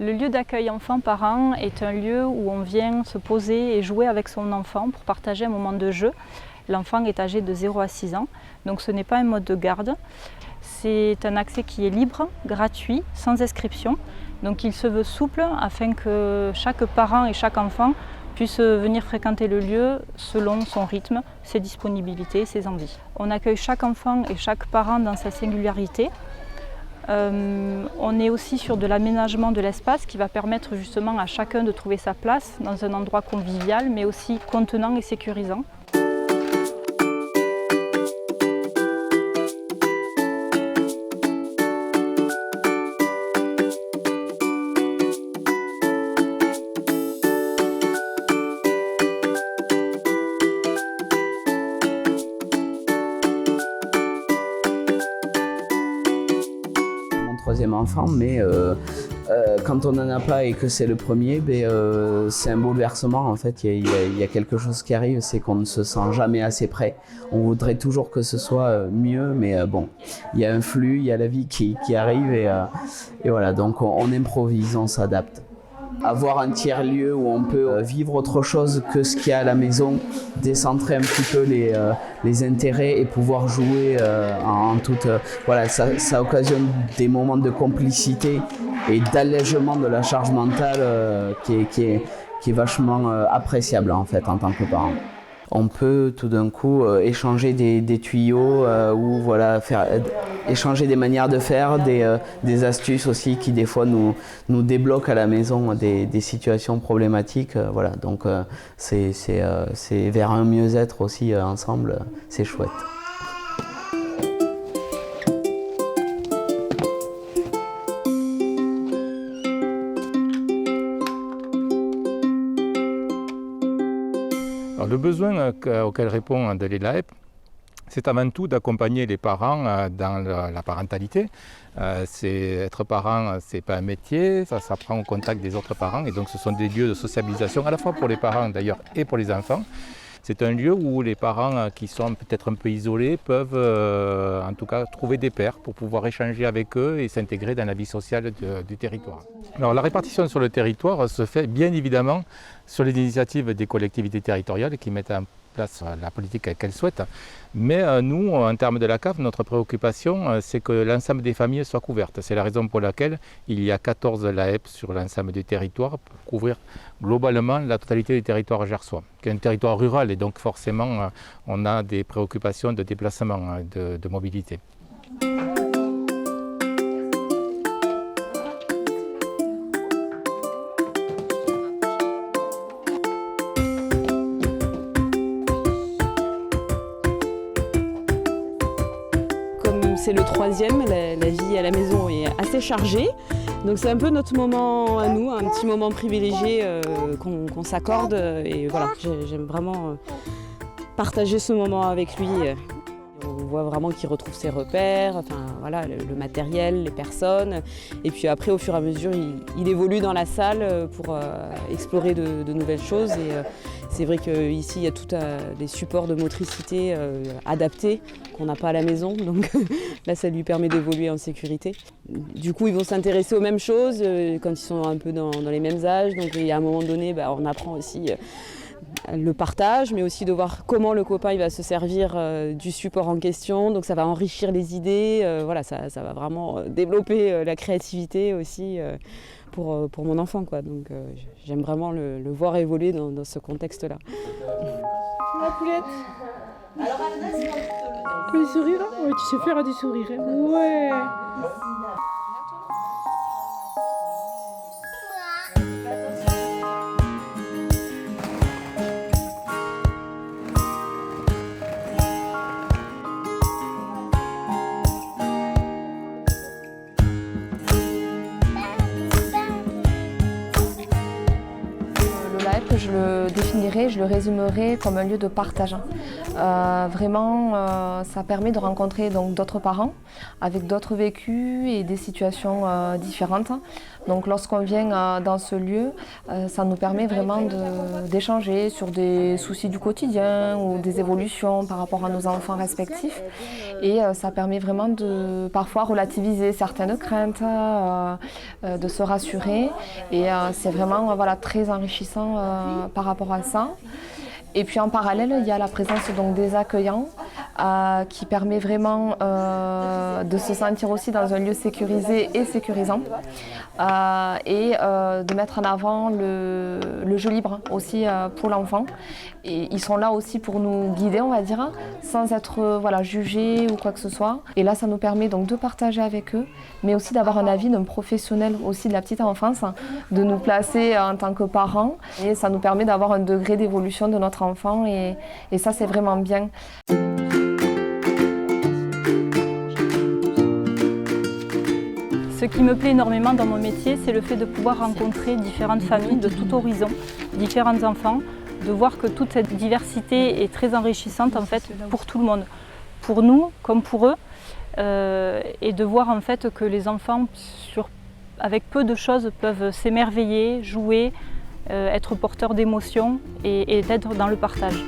Le lieu d'accueil enfants-parents est un lieu où on vient se poser et jouer avec son enfant pour partager un moment de jeu. L'enfant est âgé de 0 à 6 ans, donc ce n'est pas un mode de garde. C'est un accès qui est libre, gratuit, sans inscription. Donc il se veut souple afin que chaque parent et chaque enfant puisse venir fréquenter le lieu selon son rythme, ses disponibilités, ses envies. On accueille chaque enfant et chaque parent dans sa singularité. On est aussi sur de l'aménagement de l'espace qui va permettre justement à chacun de trouver sa place dans un endroit convivial mais aussi contenant et sécurisant. Troisième enfant, mais quand on n'en a pas et que c'est le premier, c'est un bouleversement en fait. Il y a quelque chose qui arrive, c'est qu'on ne se sent jamais assez prêt. On voudrait toujours que ce soit mieux, mais bon, il y a un flux, il y a la vie qui arrive et voilà, donc on improvise, on s'adapte. Avoir un tiers-lieu où on peut vivre autre chose que ce qu'il y a à la maison, décentrer un petit peu les intérêts et pouvoir jouer en toute... voilà, ça occasionne des moments de complicité et d'allègement de la charge mentale qui est vachement appréciable en fait en tant que parent. On peut tout d'un coup échanger des tuyaux ou voilà, échanger des manières de faire, des astuces aussi qui des fois nous débloquent à la maison des situations problématiques. Voilà, donc c'est vers un mieux-être aussi ensemble, c'est chouette. Alors, le besoin auquel répond Andalé Laep, c'est avant tout d'accompagner les parents dans la parentalité. Être parent, c'est pas un métier, ça s'apprend au contact des autres parents et donc ce sont des lieux de sociabilisation à la fois pour les parents d'ailleurs et pour les enfants. C'est un lieu où les parents qui sont peut-être un peu isolés peuvent en tout cas trouver des pairs pour pouvoir échanger avec eux et s'intégrer dans la vie sociale du territoire. Alors la répartition sur le territoire se fait bien évidemment sur les initiatives des collectivités territoriales qui mettent en place la politique qu'elles souhaitent. Mais nous, en termes de la CAF, notre préoccupation, c'est que l'ensemble des familles soient couvertes. C'est la raison pour laquelle il y a 14 LAEP sur l'ensemble du territoire pour couvrir globalement la totalité du territoire gersois, qui est un territoire rural et donc forcément on a des préoccupations de déplacement, de mobilité. C'est le troisième, la vie à la maison est assez chargée. Donc c'est un peu notre moment à nous, un petit moment privilégié qu'on s'accorde. Et voilà, j'aime vraiment partager ce moment avec lui. On voit vraiment qu'il retrouve ses repères, enfin, voilà, le matériel, les personnes. Et puis après, au fur et à mesure, il évolue dans la salle pour explorer de nouvelles choses. Et c'est vrai qu'ici, il y a tous des supports de motricité adaptés qu'on n'a pas à la maison. Donc là, ça lui permet d'évoluer en sécurité. Du coup, ils vont s'intéresser aux mêmes choses quand ils sont un peu dans les mêmes âges. Donc à un moment donné, on apprend aussi le partage, mais aussi de voir comment le copain il va se servir du support en question. Donc ça va enrichir les idées, voilà, ça va vraiment développer la créativité aussi pour mon enfant, quoi. Donc j'aime vraiment le voir évoluer dans ce contexte-là. La poulette. Alors Anna, c'est quand le sourire, hein? Oui, tu sais faire du sourire, hein? Ouais. je le définirais, je le résumerais comme un lieu de partage. Vraiment, ça permet de rencontrer donc d'autres parents avec d'autres vécus et des situations différentes. Donc lorsqu'on vient dans ce lieu, ça nous permet vraiment d'échanger sur des soucis du quotidien ou des évolutions par rapport à nos enfants respectifs. Et ça permet vraiment de parfois relativiser certaines craintes, de se rassurer. Et c'est vraiment très enrichissant par rapport à ça. Et puis en parallèle, il y a la présence donc, des accueillants qui permet vraiment de se sentir aussi dans un lieu sécurisé et sécurisant et de mettre en avant le jeu libre aussi pour l'enfant. Et ils sont là aussi pour nous guider, on va dire, sans être jugés ou quoi que ce soit. Et là, ça nous permet donc de partager avec eux, mais aussi d'avoir un avis d'un professionnel aussi de la petite enfance, de nous placer en tant que parents. Et ça nous permet d'avoir un degré d'évolution de notre enfant et ça, c'est vraiment bien. Ce qui me plaît énormément dans mon métier, c'est le fait de pouvoir rencontrer différentes familles de tout horizon, différents enfants, de voir que toute cette diversité est très enrichissante en fait pour tout le monde, pour nous comme pour eux, et de voir en fait que les enfants avec peu de choses peuvent s'émerveiller, jouer, être porteurs d'émotions et d'être dans le partage.